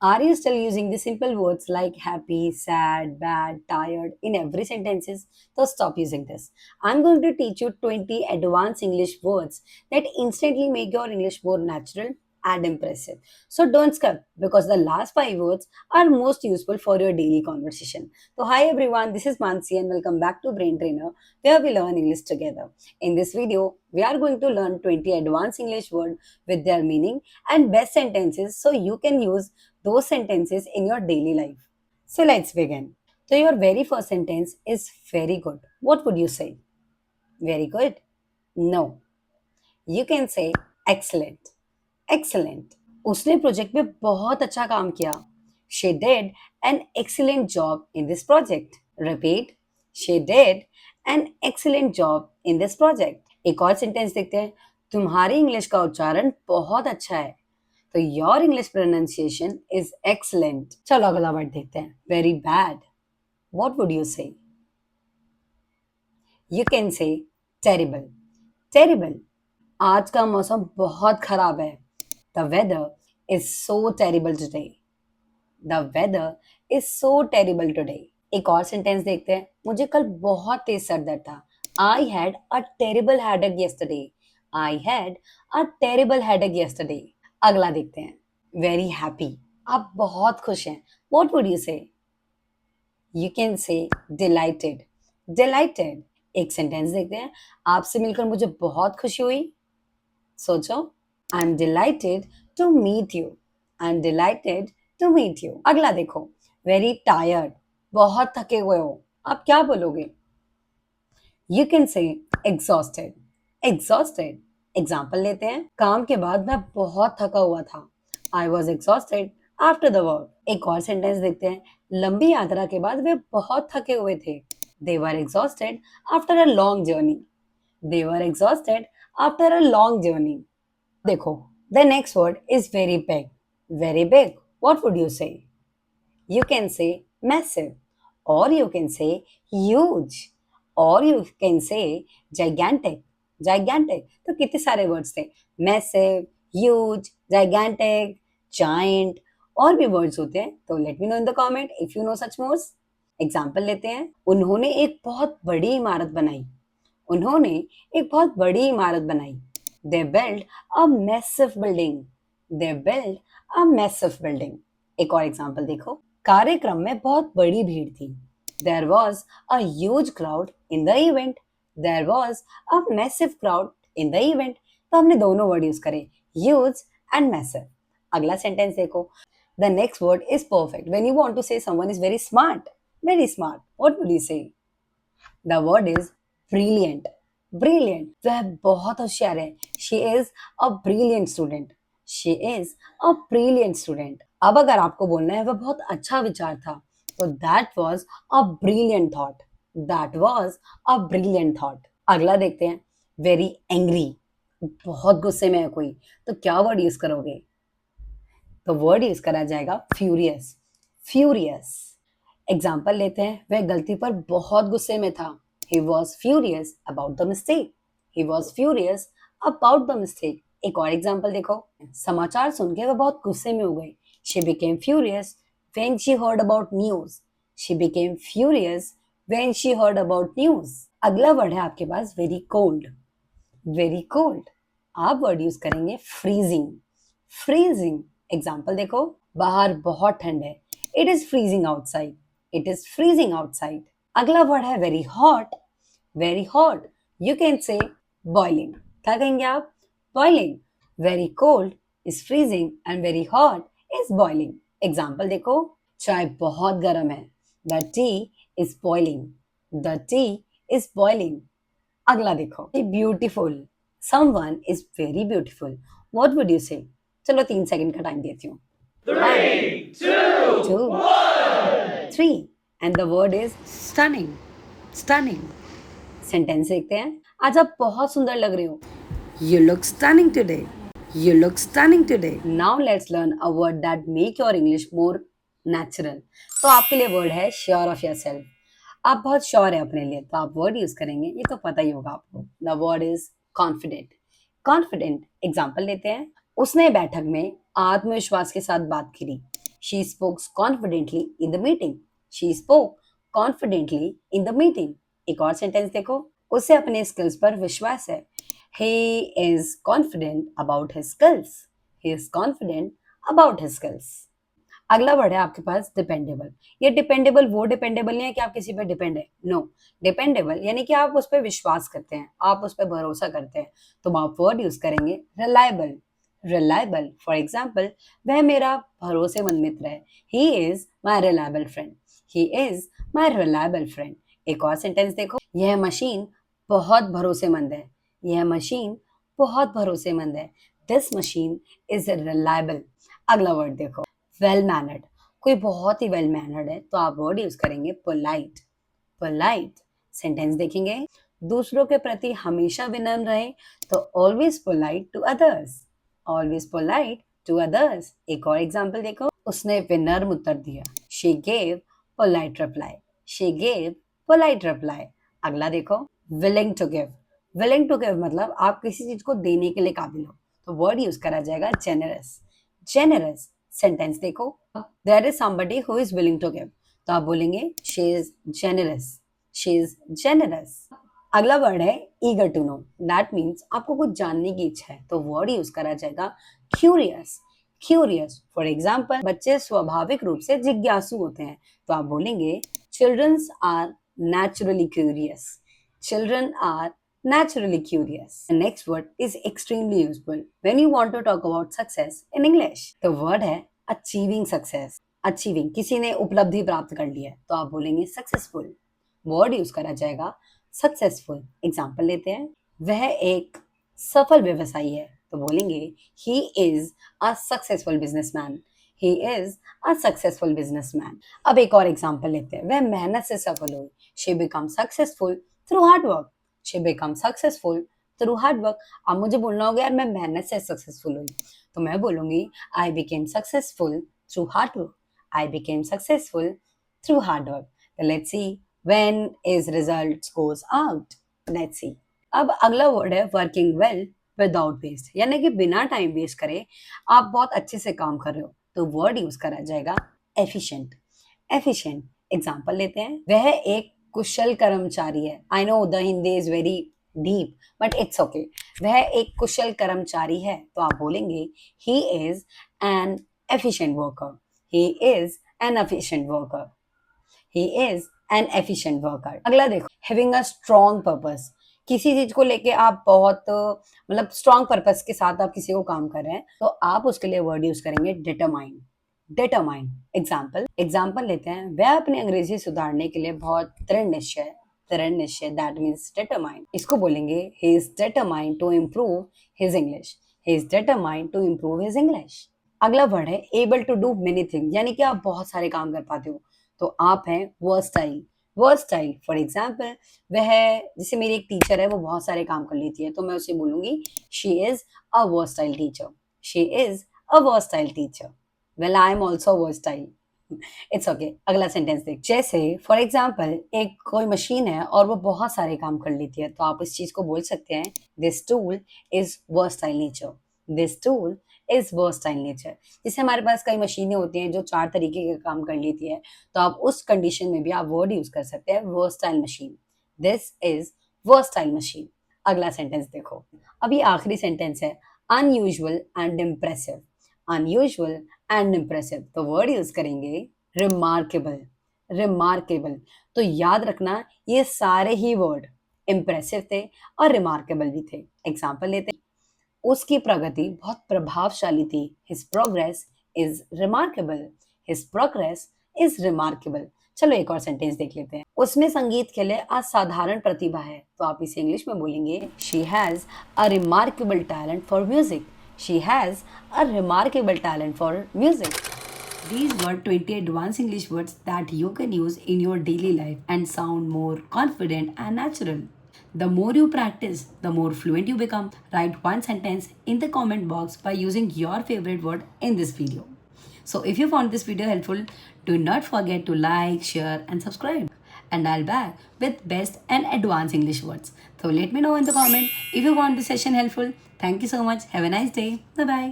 Are you still using the simple words like happy, sad, bad, tired in every sentences? So stop using this. I'm going to teach you 20 advanced English words that instantly make your English more natural and impressive. So don't skip because the last 5 words are most useful for your daily conversation. So hi everyone, this is Mansi and welcome back to Brain Trainer where we learn English together. In this video, we are going to learn 20 advanced English words with their meaning and best sentences so you can use those sentences in your daily life. So let's begin. So your very first sentence is very good. What would you say? Very good? No. You can say excellent. Excellent. उसने project में बहुत अच्छा काम किया. She did an excellent job in this project. Repeat. She did an excellent job in this project. एक और sentence देखते हैं. तुम्हारी इंग्लिश का उच्चारण बहुत अच्छा है. तो your English pronunciation is excellent. चलो अगला वर्ड देखते हैं. Very bad. What would you say? You can say terrible. Terrible. आज का मौसम बहुत खराब है. The weather is so terrible today. The weather is so terrible today. एक और सेंटेंस देखते हैं. मुझे कल बहुत तेज सर दर्द था. I had a terrible headache yesterday. I had a terrible headache yesterday. अगला देखते हैं. Very happy. आप बहुत खुश हैं. What would you say? You can say delighted. Delighted. एक सेंटेंस देखते हैं. आपसे मिलकर मुझे बहुत खुशी हुई. सोचो. I am delighted to meet you. I am delighted to meet you. अगला देखो. Very tired. बहुत थके हुए हो. आप क्या बोलोगे? यू कैन से एग्जॉस्टेड. एग्जॉस्टेड. एग्जाम्पल लेते हैं. काम के बाद मैं बहुत थका हुआ था. I was exhausted after the work. एक और सेंटेंस देखते हैं. लंबी यात्रा के बाद वे बहुत थके हुए थे. They were exhausted after a long journey. They were exhausted after a long journey. देखो. The next word is very big. Very big. What would you say? You can say massive, or you can say huge, or you can say gigantic. Gigantic. तो कितने सारे words थे. Massive, huge, gigantic, giant. और भी words होते हैं. तो let me know in the comment if you know such more. Example लेते हैं. उन्होंने एक बहुत बड़ी इमारत बनाई. उन्होंने एक बहुत बड़ी इमारत बनाई. They built a massive building. They built a massive building. एक और एग्जाम्पल देखो. कार्यक्रम में बहुत बड़ी भीड़ थी. There was a huge crowd in the event. There was a massive crowd in the event. तो हमने दोनों वर्ड यूज करे. Huge and massive. अगला सेंटेंस देखो. The next word is perfect. When you want to say someone is very smart. Very smart. What would you say? The word is brilliant. Brilliant. वह बहुत होशियार है. She is a brilliant student. She is a brilliant student. अब अगर आपको बोलना है वह बहुत अच्छा विचार था, तो that was a brilliant thought. That was a brilliant thought. अगला देखते हैं. Very angry. बहुत गुस्से में है कोई, तो क्या वर्ड यूज करोगे? तो वर्ड यूज करा जाएगा फ्यूरियस. फ्यूरियस. एग्जाम्पल लेते हैं. वह गलती पर बहुत गुस्से में था. He was furious about the mistake. He was furious about the mistake. एक और एग्जाम्पल देखो. समाचार सुन के वह बहुत गुस्से में हो गई. She became furious when she heard about news. She became furious when she heard about news. अगला वर्ड है आपके पास वेरी कोल्ड. Very cold. आप वर्ड यूज करेंगे फ्रीजिंग. फ्रीजिंग. एग्जाम्पल देखो. बाहर बहुत ठंड है. It is freezing outside. It is freezing outside. अगला वर्ड है very hot. Very hot. You can से बॉइलिंग. क्या कहेंगे आप? Boiling. Very cold is freezing and very hot is boiling. Example देखो. चाय बहुत गर्म है. The T is boiling. The T is boiling. अगला देखो. Beautiful. Someone is very beautiful. What would you से? चलो 3 सेकंड का टाइम देती हूँ. 3, 2, 2, 1. 3. And the word is stunning. Stunning. Sentence देखते हैं. आज आप बहुत सुंदर लग रहे हो. You look stunning today. You look stunning today. Now let's learn a word that make your English more natural. तो आपके लिए वर्ड है sure of yourself. आप बहुत श्योर है अपने लिए, तो आप वर्ड यूज करेंगे. ये तो पता ही होगा आपको. The word is confident. Confident. Example लेते हैं. उसने बैठक में आत्मविश्वास के साथ बात करी. She spoke confidently in the meeting. She spoke confidently in the meeting. एक और सेंटेंस देखो, उसे अपने स्किल्स पर विश्वास है. He is confident about his skills. He is confident about his skills. अगला वर्ड है आपके पास डिपेंडेबल. ये डिपेंडेबल वो डिपेंडेबल नहीं है कि आप किसी पे डिपेंड है. नो, डिपेंडेबल यानी कि आप उस पर विश्वास करते हैं, आप उस पर भरोसा करते हैं. तो आप वर्ड यूज करेंगे रिलायबल. रिलायबल. फॉर एग्जाम्पल, वह मेरा भरोसेमंद मित्र है. He is my reliable friend. He is my reliable friend. एक और सेंटेंस देखो, यह मशीन बहुत भरोसेमंद है. यह मशीन बहुत भरोसेमंद है. This machine is reliable. अगला वर्ड देखो, वेल मैनर्ड. कोई बहुत ही वेल मैनर्ड है तो आप वर्ड यूज करेंगे पोलाइट. पोलाइट. सेंटेंस देखेंगे, दूसरों के प्रति हमेशा विनम्र रहे तो always polite to others. Always polite to others. एक और एग्जांपल देखो, उसने विनम्र उत्तर दिया. She gave polite reply. She gave polite reply. अगला देखो, willing to give. Willing to give मतलब आप किसी चीज को देने के लिए काबिल हो, तो वर्ड यूज करा जाएगा जेनरस. जेनरस. सेंटेंस देखो, there is somebody who is willing to give, तो आप बोलेंगे she is generous. She is generous. अगला वर्ड है eager to know. That means आपको कुछ जानने की इच्छा है, तो वर्ड यूज करा जाएगा क्यूरियस. क्यूरियस. फॉर एग्जाम्पल, बच्चे स्वाभाविक रूप से जिज्ञासु होते हैं, तो आप बोलेंगे childrens are naturally curious. Children are naturally curious. The next word is extremely useful when you want to talk about success in English. The word है achieving success. Achieving, किसी ने उपलब्धि प्राप्त कर ली है, तो आप बोलेंगे successful. वर्ड यूज करा जाएगा successful. एग्जाम्पल लेते हैं, वह एक सफल व्यवसायी है, तो बोलेंगे he is a successful businessman. He is a successful businessman. अब एक और एग्जाम्पल लेते हैं, वह मेहनत से सफल हुई. She becomes successful through hard work. She becomes successful through hard work. अब मुझे बोलना होगा यार मैं मेहनत से सक्सेसफुल हुई, तो मैं बोलूंगी I became successful through hard work. I became successful through hard work. So let's see when is results goes out. Let's see. अब अगला वर्ड है working well without waste, यानी कि बिना टाइम वेस्ट करे आप बहुत अच्छे से काम कर रहे हो, तो वर्ड यूज करा जाएगा efficient. Efficient. एग्जाम्पल लेते हैं, वह एक कुशल कर्मचारी है. I know the Hindi is very deep but it's okay. वह एक कुशल कर्मचारी है, तो आप बोलेंगे he is an efficient worker. He is an efficient worker. He is an efficient worker. अगला देखो, हैविंग अ स्ट्रॉन्ग पर्पस. किसी चीज को लेके आप बहुत मतलब स्ट्रॉन्ग पर्पस के साथ आप किसी को काम कर रहे हैं, तो आप उसके लिए वर्ड यूज करेंगे डिटरमाइन. डिटरमाइन. एग्जाम्पल लेते हैं, वह अपनी अंग्रेजी सुधारने के लिए बहुत दृढ़ निश्चय. दृढ़ निश्चय, दैट मीन्स डिटरमाइन. इसको बोलेंगे he is determined to improve his English. He is determined to improve his English. अगला वर्ड है able to do many thing, यानी कि आप बहुत सारे काम कर पाते हो, तो आप हैं वर्सटाइल. वर्सटाइल. फॉर एग्जाम्पल, वह जैसे मेरी एक टीचर है, वो बहुत सारे काम कर लेती है, तो मैं उसे बोलूंगी she is a versatile teacher. She is a versatile teacher. Well, I am also versatile. It's okay. अगला सेंटेंस देख, जैसे फॉर एग्जाम्पल एक कोई मशीन है और वो बहुत सारे काम कर लेती है, तो आप इस चीज को बोल सकते हैं this tool is versatile nature. This tool is versatile nature. जैसे हमारे पास कई मशीनें होती हैं जो 4 तरीके के काम कर लेती है, तो आप उस कंडीशन में भी आप वर्ड यूज कर सकते हैं versatile machine. This is versatile machine. अगला सेंटेंस देखो, अभी आखिरी सेंटेंस है unusual and impressive. Unusual and impressive, तो वर्ड यूज करेंगे रिमार्केबल. रिमार्केबल. तो याद रखना ये सारे ही वर्ड इम्प्रेसिव थे और रिमार्केबल भी थे. एग्जाम्पल लेते हैं, उसकी प्रगति बहुत प्रभावशाली थी. His progress is remarkable. His progress is remarkable. चलो एक और सेंटेंस देख लेते हैं, उसमें संगीत के लिए असाधारण प्रतिभा है, तो आप इसे इंग्लिश में बोलेंगे she has a remarkable talent for music. She has a remarkable talent for music. These were 20 advanced English words that you can use in your daily life and sound more confident and natural. The more you practice, the more fluent you become. Write one sentence in the comment box by using your favorite word in this video. So if you found this video helpful, do not forget to like, share and subscribe. And I'll back with best and advanced English words. So let me know in the comment if you found this session helpful. Thank you so much. Have a nice day. Bye bye.